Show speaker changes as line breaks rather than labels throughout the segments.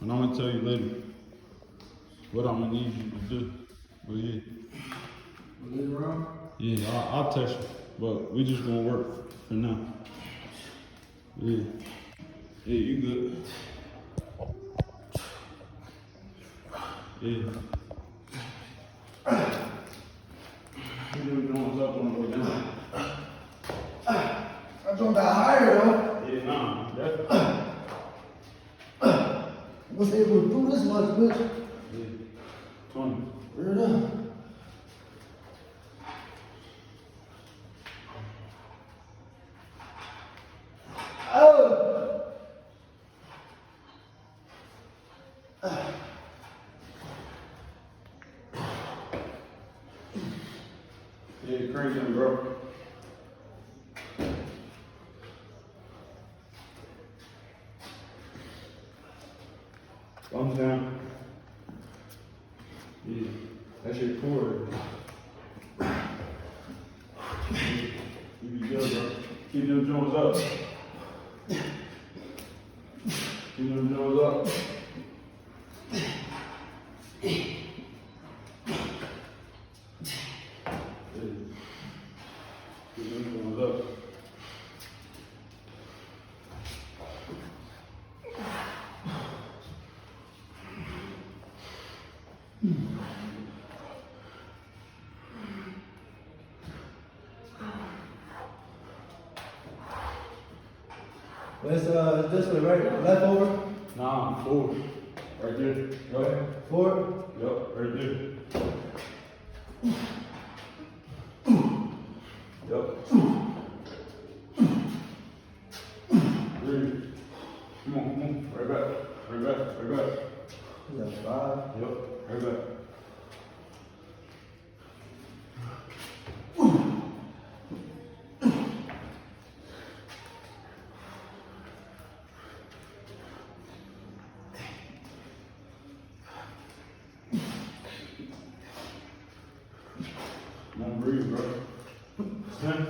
And I'm gonna tell you later what I'm gonna need you to do. But yeah.
Later on?
Yeah, I'll text you. But we just gonna work for now. Yeah. Yeah, you good. Yeah. You doing up on the way down.
I don't got higher though.
Yeah, nah, definitely.
I was able to do this much, bitch.
Yeah. 20.
Word up.
Yeah, crank him, bro. Thumbs down. Yeah, that's your core. You be good, bro. Keep them joints up. Keep them joints up. Keep them joints up.
Is this the right, left over?
Nah, forward. Right there. Yup.
Forward?
Yup, right there. Yup. Breathe. Come on. Right back. Right back.
Yeah, 5.
Yup, right back. Come on, breathe, bro. Stand.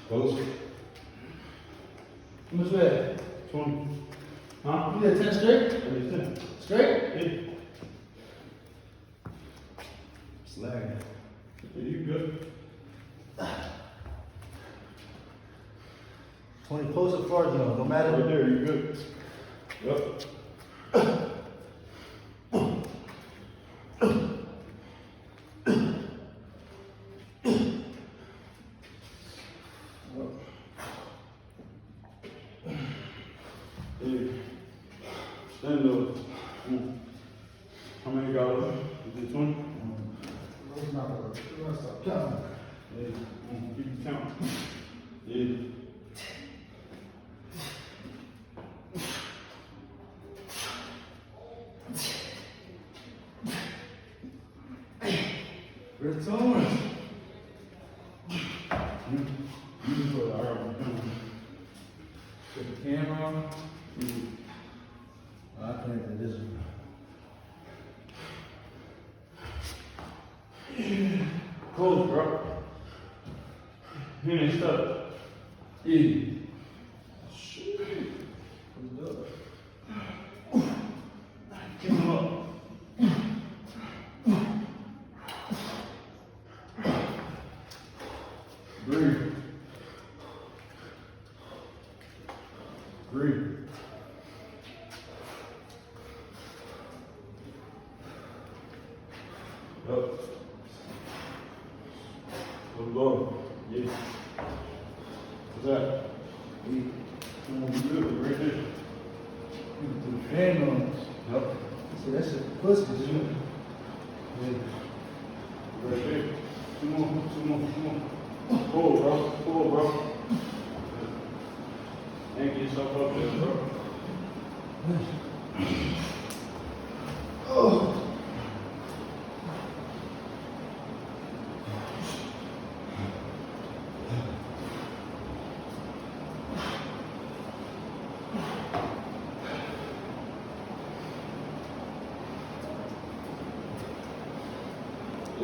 Close.
How much weight?
20. Huh?
You did 10 straight?
Maybe 10.
Straight?
Yeah.
Slagging.
Yeah, you good.
20 close or far though, no matter.
Right there, you good. Yup. Hey, stand up. Come on. How many got left? Is it 20?
It's not working. You want to stop counting.
Yeah, come on, keep it count. Yeah.
Return.
You can put it out.
Put the camera on. I think that this one.
Close, bro. He ain't stuck. Easy. Shit. Keep him up. Breathe. Breathe. Up. Good Lord. Yeah. What's that? Come on, good. Right there.
Put the fan on.
Yep.
See, that's a pussy, dude.
Yeah. Right there. Come on. Pull, bro. Anchor yourself up there, bro.
Oh.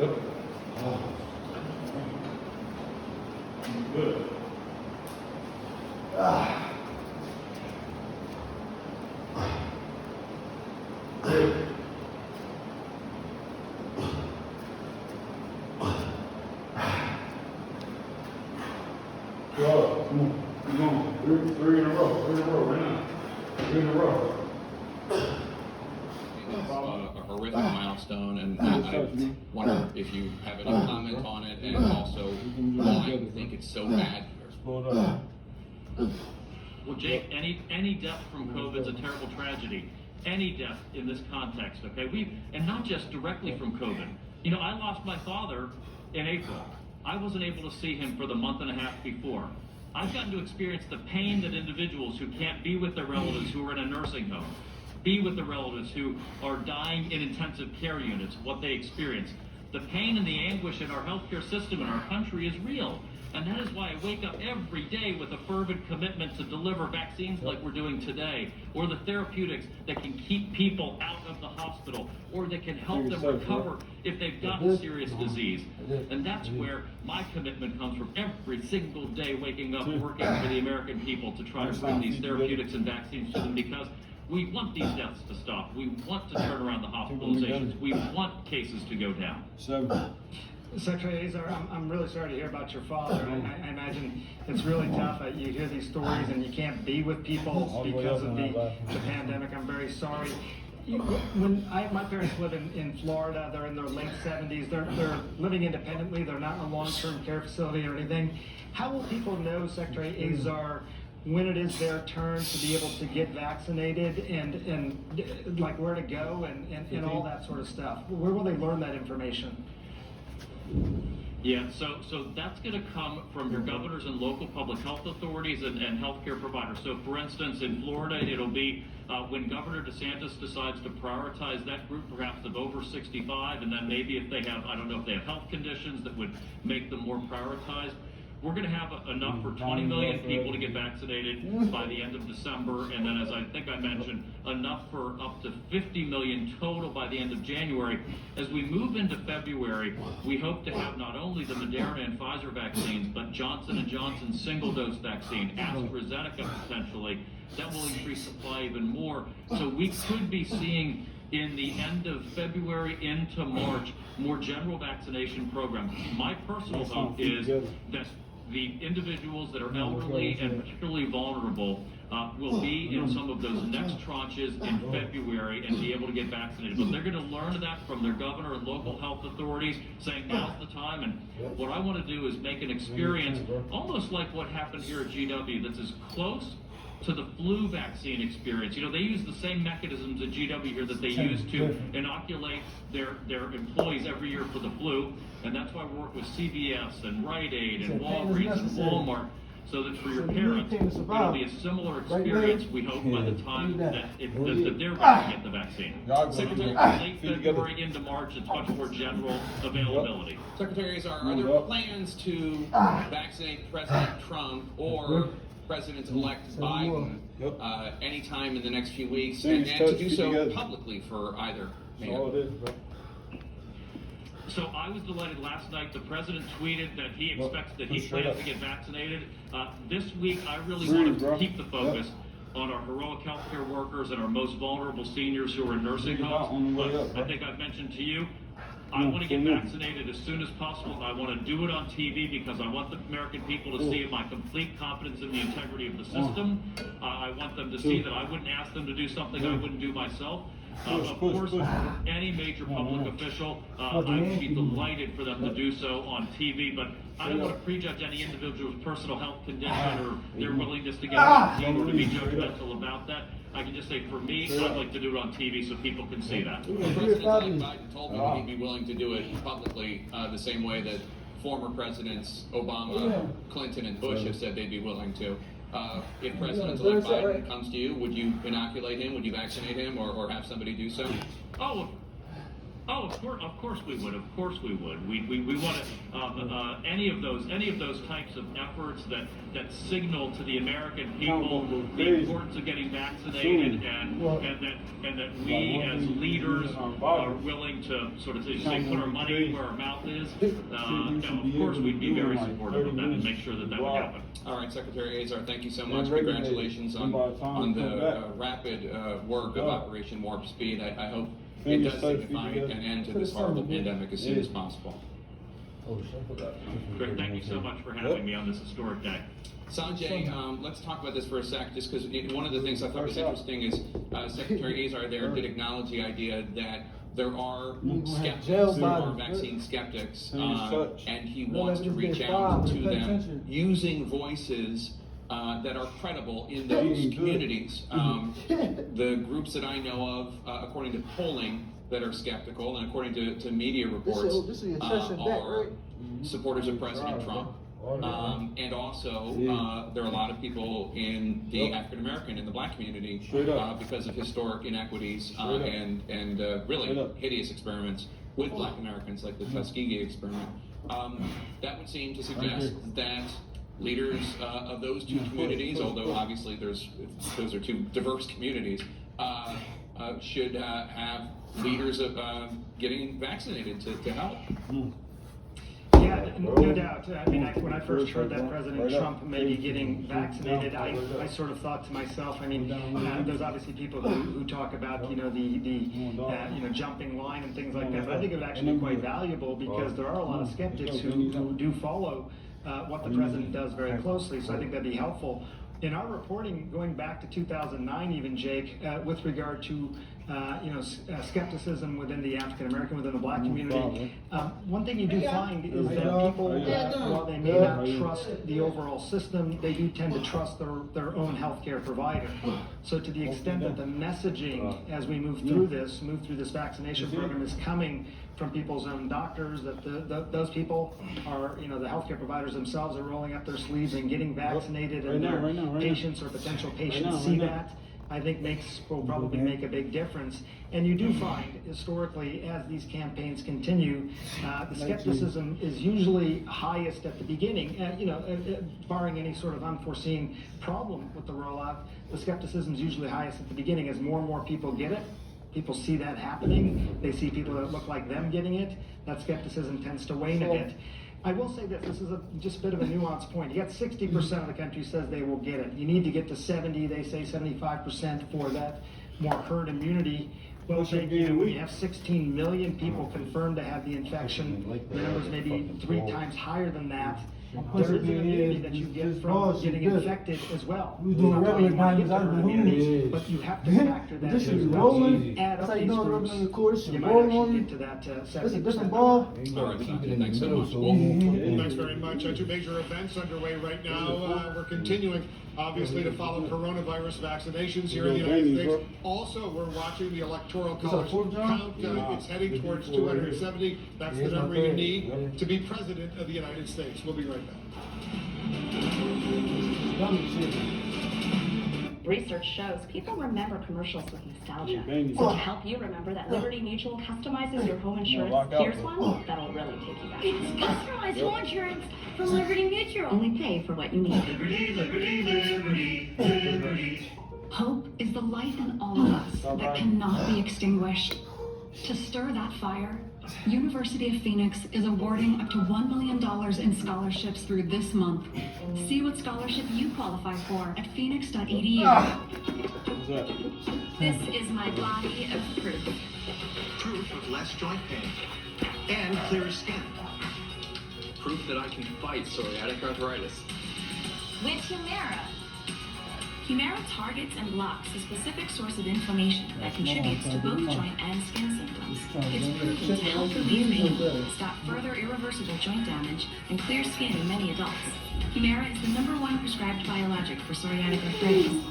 Yep. Good. Come on. Keep going. Three in a row. Three in a row right now. Three in a row.
A horrific milestone, and I wonder if you have any comment on it, and also why you think it's so bad here.
Well, Jake, any death from COVID is a terrible tragedy. Any death in this context, okay? And not just directly from COVID. You know, I lost my father in April. I wasn't able to see him for the month and a half before. I've gotten to experience the pain that individuals who can't be with their relatives who are in a nursing home, be with the relatives who are dying in intensive care units, what they experience. The pain and the anguish in our healthcare system in our country is real. And that is why I wake up every day with a fervent commitment to deliver vaccines like we're doing today, or the therapeutics that can keep people out of the hospital, or that can help them recover if they've got a serious disease. And that's where my commitment comes from every single day, waking up, working for the American people to try to bring these therapeutics and vaccines to them, because we want these deaths to stop. We want to turn around the hospitalizations. We want cases to go down.
Secretary Azar, I'm really sorry to hear about your father. I imagine it's really tough. You hear these stories and you can't be with people because of the pandemic. I'm very sorry. My parents live in Florida. They're in their late 70s. They're living independently. They're not in a long-term care facility or anything. How will people know, Secretary Azar, when it is their turn to be able to get vaccinated and like where to go and all that sort of stuff? Where will they learn that information?
Yeah, so that's going to come from your governors and local public health authorities and healthcare providers. So, for instance, in Florida, it'll be when Governor DeSantis decides to prioritize that group, perhaps of over 65, and then maybe if they have, I don't know if they have health conditions that would make them more prioritized. We're going to have enough for 20 million people to get vaccinated by the end of December, and then, as I think I mentioned, enough for up to 50 million total by the end of January. As we move into February, we hope to have not only the Moderna and Pfizer vaccines, but Johnson & Johnson's single-dose vaccine, AstraZeneca potentially. That will increase supply even more. So we could be seeing in the end of February into March more general vaccination programs. My personal hope is that the individuals that are elderly and particularly vulnerable will be in some of those next tranches in February and be able to get vaccinated. But they're going to learn that from their governor and local health authorities, saying now's the time. And what I want to do is make an experience almost like what happened here at GW, that's as close to the flu vaccine experience. You know, they use the same mechanisms at GW here that they use to inoculate their employees every year for the flu, and that's why we work with CVS and Rite Aid and Walgreens and Walmart, so that for your parents, it'll be a similar experience, we hope, by the time that they're going to get the vaccine. Secretary, late February into March, it's much more general availability.
Secretaries, are there plans to vaccinate President Trump or President-elect Biden anytime in the next few weeks, and to do so publicly for either man?
So I was delighted last night. The president tweeted that he expects that he plans to get vaccinated. This week, I really want to keep the focus on our heroic healthcare workers and our most vulnerable seniors who are in nursing homes. But I think I've mentioned to you, I want to get vaccinated as soon as possible. I want to do it on TV because I want the American people to see my complete confidence in the integrity of the system. I want them to see that I wouldn't ask them to do something I wouldn't do myself. Of course, any major public official, I would be delighted for them to do so on TV, but I don't want to prejudge any individual's personal health condition or their willingness to get on TV or to be judgmental about that. I can just say, for me, I'd like to do it on TV so people can see that.
President-elect Biden told me that he'd be willing to do it publicly the same way that former presidents Obama, Clinton, and Bush have said they'd be willing to. If President-elect Biden comes to you, would you inoculate him? Would you vaccinate him or have somebody do so?
Oh, Oh, of course we would. Of course we would. We want to any of those types of efforts that signal to the American people the importance of getting vaccinated and that we as leaders are willing to sort of say put our money where our mouth is. Of course we'd be very supportive of that and make sure that would happen.
All right, Secretary Azar, thank you so much. Congratulations on the rapid work of Operation Warp Speed. I hope it does signify an end to this horrible pandemic as soon as possible.
Great, thank you so much for having me on this historic day.
Sanjay, let's talk about this for a sec, just because one of the things I thought was interesting is Secretary Azar there did acknowledge the idea that there are skeptics, there are vaccine skeptics, and he wants to reach out to them using voices that are credible in those communities. The groups that I know of, according to polling, that are skeptical, and according to media reports, are supporters of President Trump. And also, there are a lot of people in the African American and the black community because of historic inequities and really hideous experiments with black Americans, like the Tuskegee experiment. That would seem to suggest that leaders of those two communities, although obviously those are two diverse communities, should have leaders of getting vaccinated to help.
Yeah, no doubt. I mean, when I first heard that President Trump may be getting vaccinated, I sort of thought to myself, I mean, there's obviously people who talk about, the jumping line and things like that, but I think it would actually be quite valuable because there are a lot of skeptics who do follow what the president does very closely, so I think that'd be helpful. In our reporting, going back to 2009 even, Jake, with regard to skepticism within the African American, within the black community, one thing you do find is that people, while they may not trust the overall system, they do tend to trust their own healthcare provider. So to the extent that the messaging as we move through this vaccination program is coming from people's own doctors, that those people are, the healthcare providers themselves are rolling up their sleeves and getting vaccinated, and their patients or potential patients see that, I think will probably make a big difference. And you do find, historically, as these campaigns continue, the skepticism is usually highest at the beginning. Barring any sort of unforeseen problem with the rollout, the skepticism is usually highest at the beginning as more and more people get it. People see that happening. They see people that look like them getting it. That skepticism tends to wane a bit. I will say this is just a bit of a nuanced point. You got 60% of the country says they will get it. You need to get to 70, they say 75% for that more herd immunity. Well, when you have 16 million people confirmed to have the infection, the numbers may be 3 times higher than that. There is an immunity that you get from getting infected as well.
We doing regular times,
immunity, but you have to factor that
this
in
is
as well.
rolling.
Add up
That's
these
how
groups,
the course
you
is
might
rolling.
actually get to that 70%.
It's a different ball.
All right, thanks so much.
Thanks very much. Two major events underway right now. We're continuing, obviously, to follow coronavirus vaccinations here in the United States. Also, we're watching the Electoral College count. It's heading towards 270. That's the number you need to be president of the United States. We'll be right back.
Research shows people remember commercials with nostalgia. So to help you remember that Liberty Mutual customizes your home insurance, here's one that'll really take you back.
It's customized home insurance from Liberty Mutual.
Only pay for what you need.
Liberty, liberty, liberty, liberty.
Hope is the light in all of us that cannot be extinguished. To stir that fire, University of Phoenix is awarding up to $1 million in scholarships through this month. See what scholarship you qualify for at phoenix.edu.
This is my body of proof.
Proof of less joint pain and clearer skin.
Proof that I can fight psoriatic arthritis.
With Humira.
Humira targets and blocks a specific source of inflammation that contributes to both joint and skin symptoms. It's proven to help relieve pain, stop further irreversible joint damage, and clear skin in many adults. Humira is the #1 prescribed biologic for psoriatic arthritis.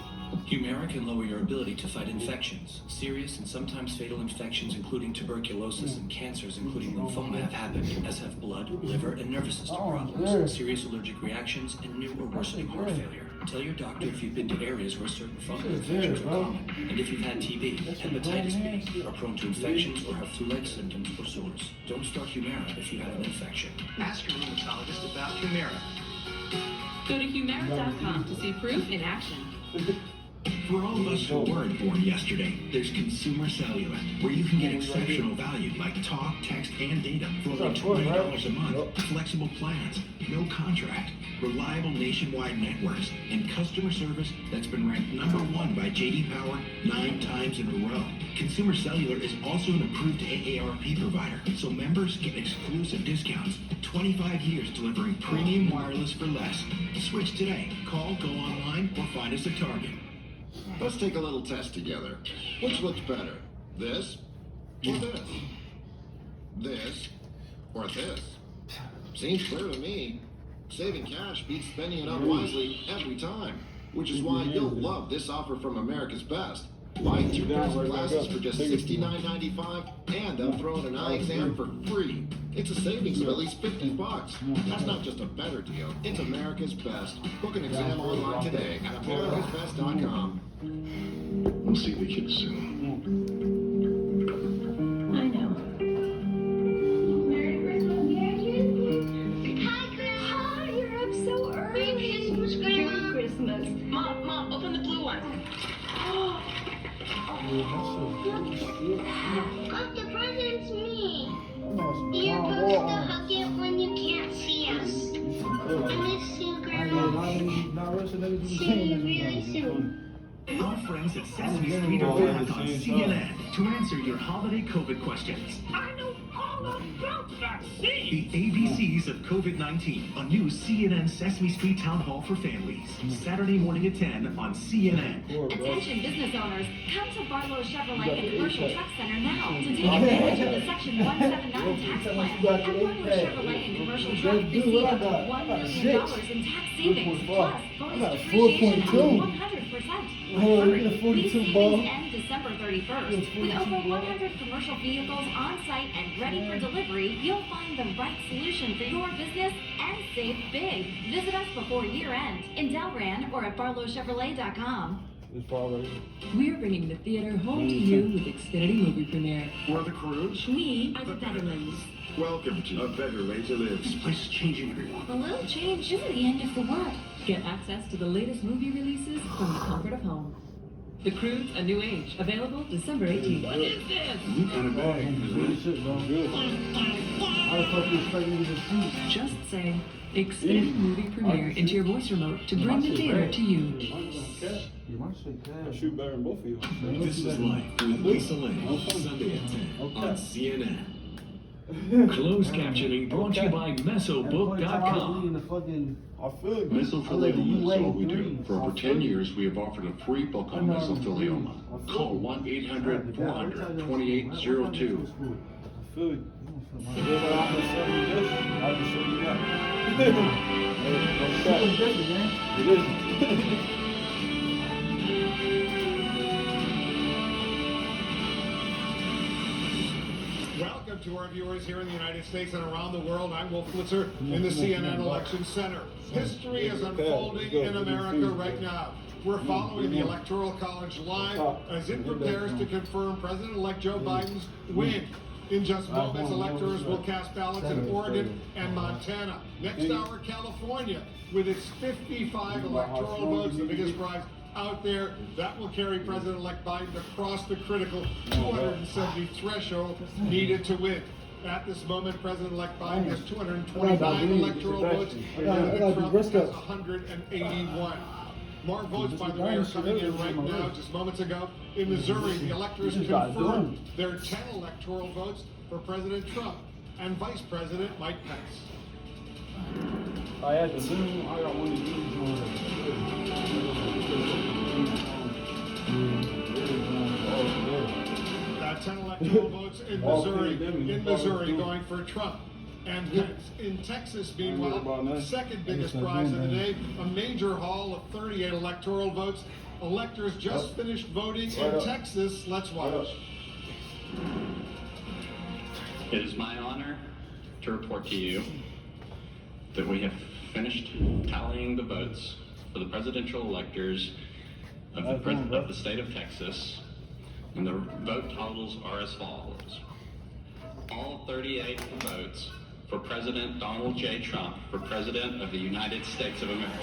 Humira can lower your ability to fight infections. Serious and sometimes fatal infections, including tuberculosis, and cancers, including lymphoma, have happened, as have blood, liver, and nervous system problems, serious allergic reactions, and new or worsening heart failure. Tell your doctor if you've been to areas where certain fungal infections are common, and if you've had TB, hepatitis B, are prone to infections, or have flu-like symptoms or sores. Don't start Humira if you have an infection.
Ask your rheumatologist about Humira.
Go to Humira.com to see proof in action.
For all of us who weren't born yesterday, there's Consumer Cellular, where you can get exceptional value like talk, text, and data for only $20 a month, flexible plans, no contract, reliable nationwide networks, and customer service that's been ranked #1 by J.D. Power 9 times in a row. Consumer Cellular is also an approved AARP provider, so members get exclusive discounts. 25 years delivering premium wireless for less. Switch today. Call, go online, or find us at Target.
Let's take a little test together. Which looks better? This or this? This or this? Seems clear to me. Saving cash beats spending it unwisely every time, which is why you'll love this offer from America's Best. Buy 2 pairs of glasses for just $69.95, and they'll throw in an eye exam for free. It's a savings of at least $50. That's not just a better deal, it's America's Best. Book an exam online today at americasbest.com.
We'll see the kids soon.
I know. Merry Christmas, Gary. Hi, Grandma. You're up so early. Merry Christmas, Grandma. Merry Christmas.
Mom, open the blue one.
Look, the present's me. You're supposed to hug it when you can't see us. I miss you, Grandma. See you really soon.
Our friends at Sesame Street are back on CNN to answer your holiday COVID questions.
I know all about vaccines.
The ABCs of COVID-19, a new CNN Sesame Street Town Hall for families. Saturday morning at 10 on CNN.
Attention business owners, come to Barlow Chevrolet and Commercial Truck Center now to take advantage of the Section 179 tax plan. At Barlow Chevrolet and Commercial Truck, receive up to $1 million in tax savings, plus bonus depreciation of 100%. Hurry, these savings end December 31st. With over 100 commercial vehicles on site and ready for delivery, you'll find the right solution for your business and save big. Visit us before year end in Delran or at barlowchevrolet.com.
We're bringing the theater home to you with Xfinity Movie Premiere.
We're the crews.
We are the veterans.
Welcome to A Better Way to Live. This place is changing, everyone.
A little change isn't the end of the world. Get access to the latest movie releases from the comfort of home. The Cruise, A New Age, available December 18th.
What is this?
You kind of bad.
Just say Xfinity Movie Premiere into your voice remote to bring the theater to you.
I shoot better than both of you.
This is Life with Lisa Lane, Sunday at 10 on CNN. Closed captioning brought to you by Mesobook.com.
I feel it.
Mesothelioma is all we do. For over 10 years, we have offered a free book on mesothelioma. Call 1-800-400-2802.
I feel it. I'll just show you that. It is.
Welcome to our viewers here in the United States and around the world. I'm Wolf Blitzer in the CNN Election Center. History is unfolding in America right now. We're following the Electoral College live as it prepares to confirm President-elect Joe Biden's win. In just moments, electors will cast ballots in Oregon and Montana. Next hour, California, with its 55 electoral votes, the biggest prize out there. That will carry President-elect Biden across the critical 270 threshold needed to win. At this moment, President-elect Biden has 229 electoral votes, and Trump has 181. More votes, by the way, are coming in right now. Just moments ago, in Missouri, the electors confirmed their 10 electoral votes for President Trump and Vice President Mike Pence.
I had the Zoom. I got one of these
Got 10 electoral votes in Missouri going for Trump and Pence. In Texas, meanwhile, the second biggest prize of the day, a major haul of 38 electoral votes. Electors just finished voting in Texas. Let's watch.
It is my honor to report to you that we have finished tallying the votes for the presidential electors of the state of Texas, and the vote totals are as follows. All 38 votes for President Donald J. Trump for President of the United States of America.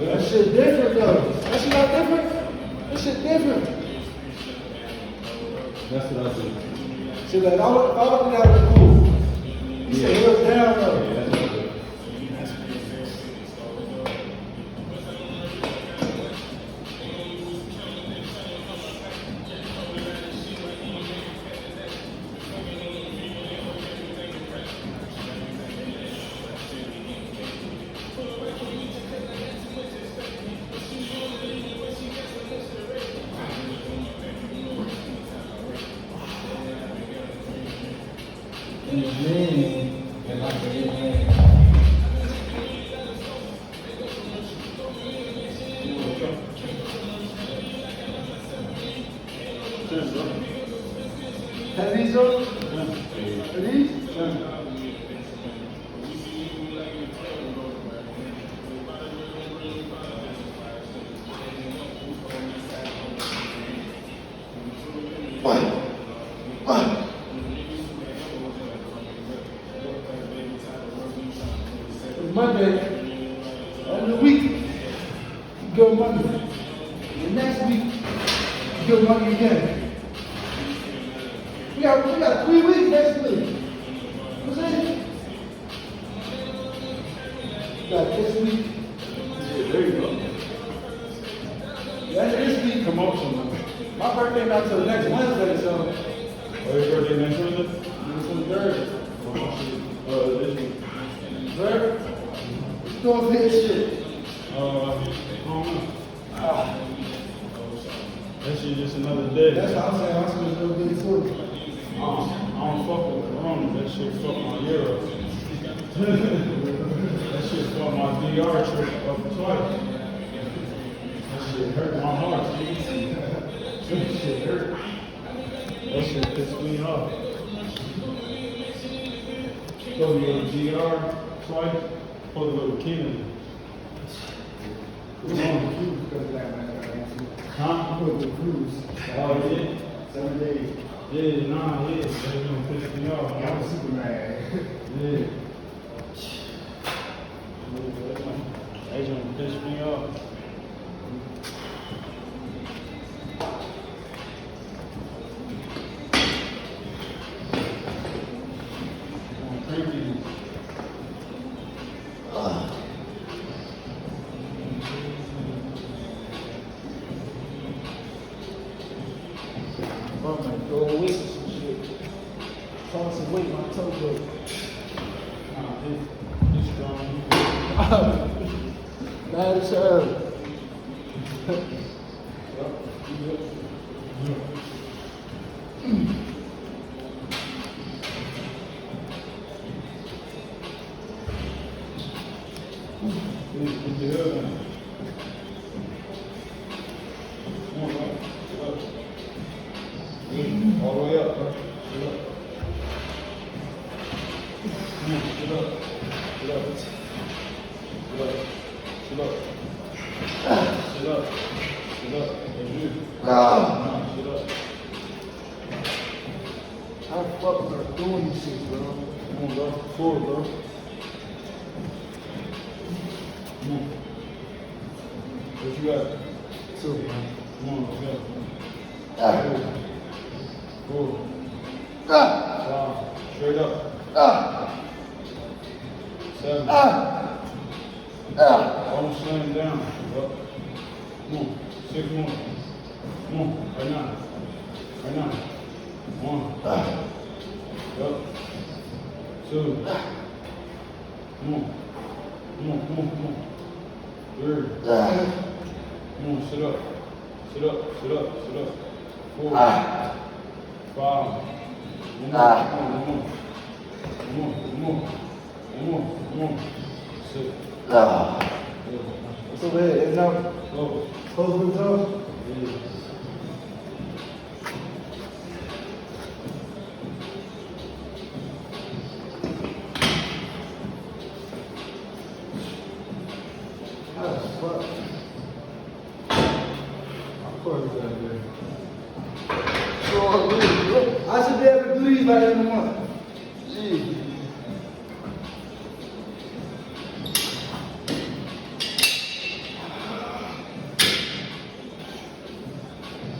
That shit different though. That shit not different. That shit different.
That's what I do.
Shit like, if I would that was cool. You said it was down though.
Yeah, that's what I do.
Have these on? Are these? Monday, every week, you go Monday. The next week, you go Monday again. We got 3 weeks next week. What's it? You got this week.
Yeah, there you go.
That's this week.
Promotion.
My birthday not till next Wednesday, so.
Oh, your birthday next Wednesday?
It's on the 3rd.
This week.
3rd? Doing this shit.
I don't know. That shit just another day.
That's what I'm saying. I'm supposed to do this too.
I don't fuck with Corona. That shit fuck my ear up. That shit fuck my DR trip up twice. That shit hurt my heart. That shit hurt. That shit pissed me off. Go to the DR twice. Supposed to go to Kennedy.
We're going to cruise because of that, man.
Huh?
I'm going to cruise.
Oh, yeah?
7 days.
Yeah, nah, yeah. That's gonna piss me off.
I'm Superman.
Yeah. That's gonna piss me off. Creepy.
I'm gonna go away with some shit. Trying some weight, my toe broke.
Nah, it's strong.
Mad as hell.
Get the hell down. Come on, bro. All the way up, bro. Sit up. Come on, sit up. Sit up. Sit up. Sit up. Sit up. Sit up. That's you. Nah, sit up.
How the fuck am I doing this shit, bro?
Come on, bro. Forward, bro. Come on. What you got?
2, man.
Come on, let's go. Forward. Five. Straight up. 7. Don't slam down. Up. Come on. 6 more. Come on. Right now. Right now. 1. Up. 2. Come on. Come on. Come on. Come on. 3. Come on. Sit up. Sit up. Sit up. Sit up. 4. 5. One more. Come on. Come on. Come on. Come on. Sit.
It's over here. It's out.
Go.
Close the door. I should be able to do these by the end of the month. Jeez.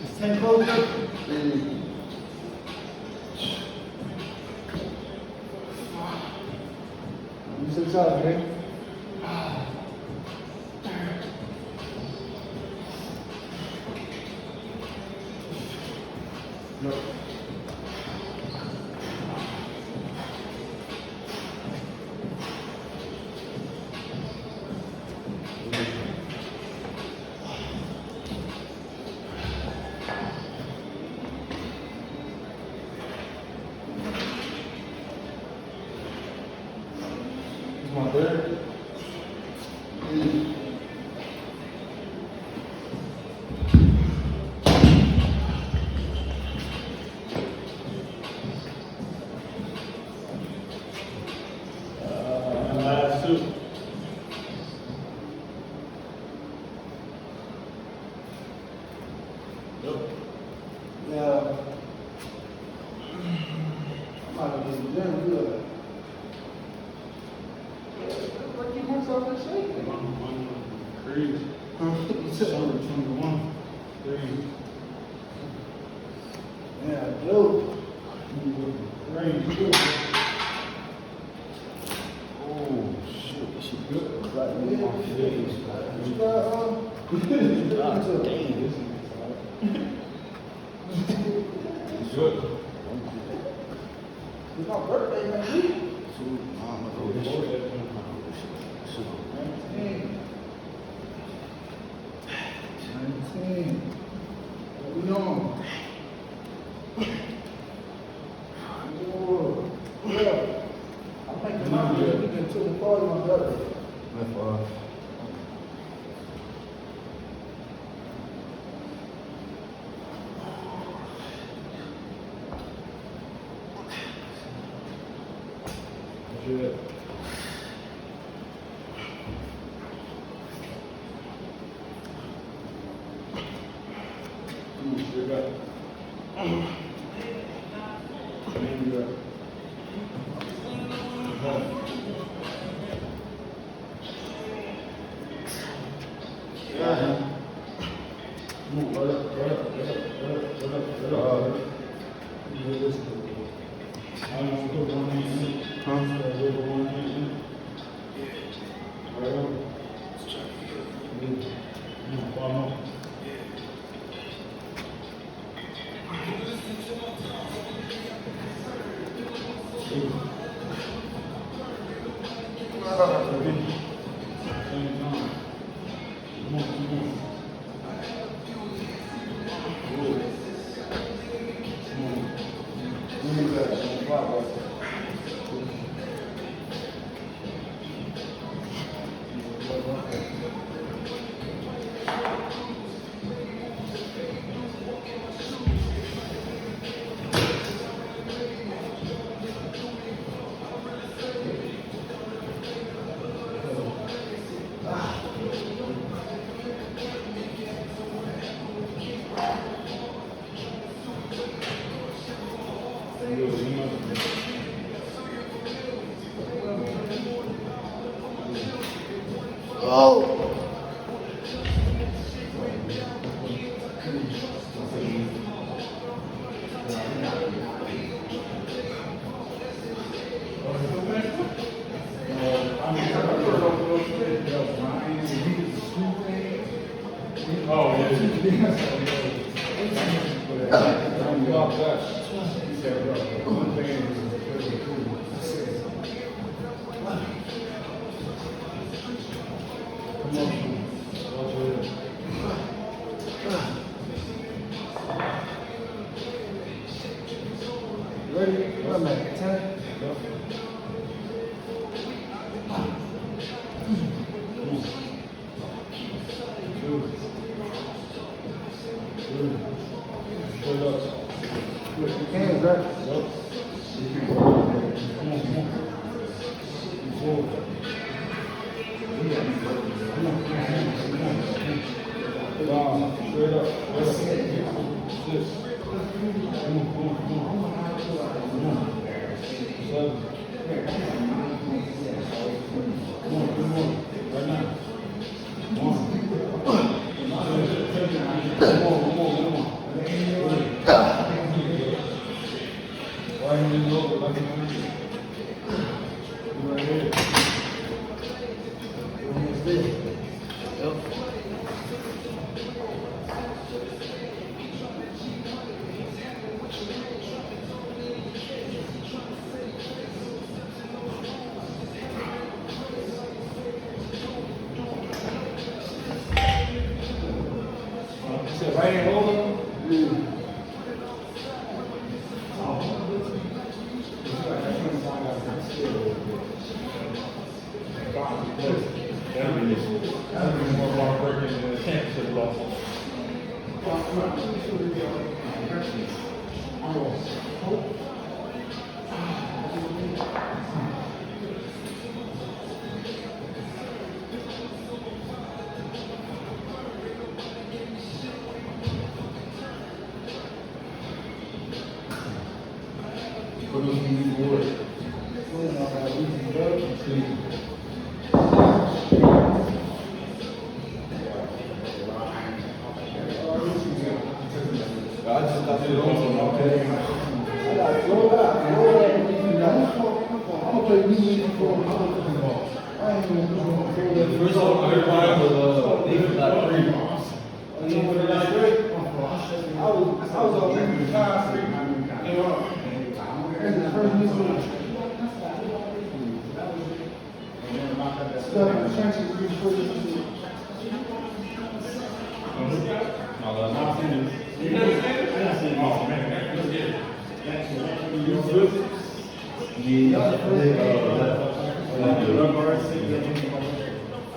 It's 10 closer. You sit tight, man. No. Come on, there.
Last two. Yep.
Yeah. I'm not gonna be damn good. Like you want something to shake?
Crazy. 21. 3.
Yeah, dude.
Crazy.
Oh, shit. She good. Right,
Yeah.
What you got,
Dang, this is good.
It's my birthday next week. 19. What we doing? Oh, yeah. I'm making my weekend to the party on birthday.
That's fine. Shit. You're good.
Ready? What am I, 10?
Straight up.
Hands, right?
Yup. Come on. Forward. Wow. Straight up. Six. Come on. 7. Come on. Right now. 1. Come on. Right hand over, left hand. Right here.
Yep.
Right hand over. That'd be more heartbreaking than the championship loss. Put those in the board. I just got to do it also, okay?
I got to throw it out. I'm going to play music for I ain't going to throw that.
First off, everybody was leaving like 3 months. You know what it is?
I was on the time. And the first music. Stuff in the trenches, we put it in.
You never seen it? Oh, man. Let's get it. You flip it? Yeah, I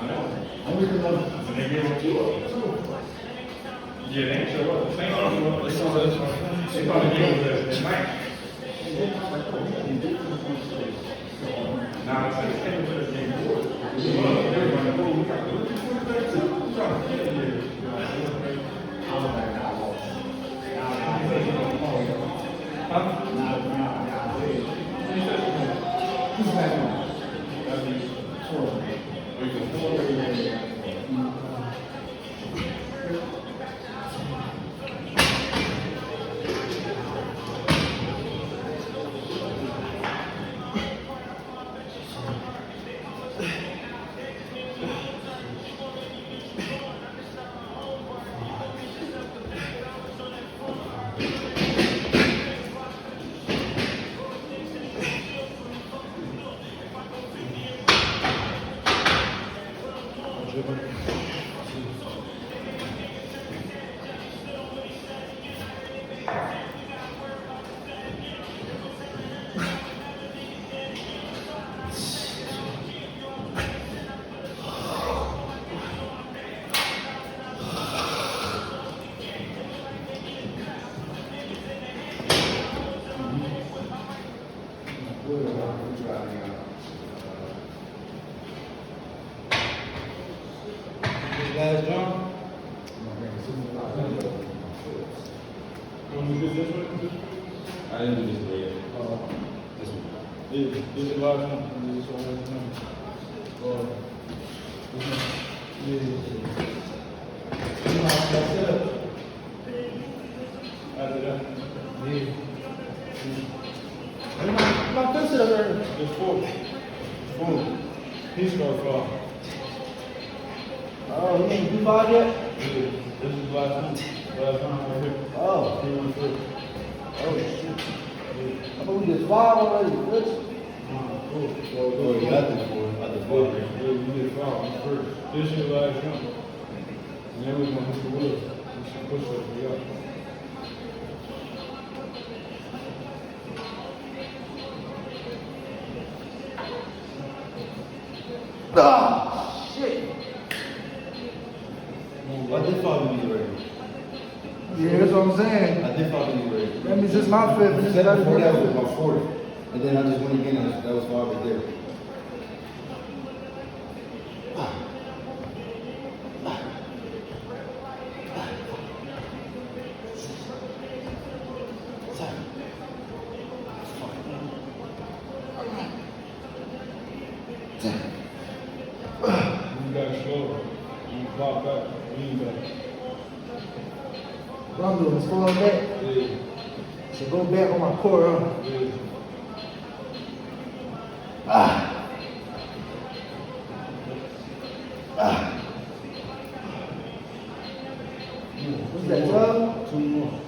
know. When they get it to us. Yeah, they ain't show up. They probably gave us that night. Now, it's like, hey, we're going to get bored.
Last jump.
You want to do this one? I didn't do this one yet. This one. This is the last one. This one last one. After that.
My fist is there.
It's 4. 4. He's going to fall.
Oh, you ain't do 5 yet?
This is the last one. Last one right here.
Oh.
He went through.
Oh, shit. I thought we did 5 already. Good.
Cool.
Oh, you got this for it. I did 5.
You did 5 first. This is your last jump. And then we're going to hit the wheel. Push up. Yeah.
Ah, shit.
What
did 5 be ready? Yeah, that's what I'm saying.
I did 5 anyway.
That means it's my fifth. And it's
Except
better
before
than
that was
yours.
my fourth. And then I just went again, and that was 5 right there.
You got slow. You pop back. Lean back.
What I'm doing is falling back.
Yeah.
So go back on my core, huh?
Yeah.
What's that, 12?
2 more.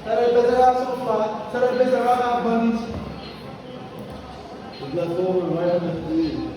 Tell that bitch out so far. Tell that bitch that I got bunnies.
Just left over right on the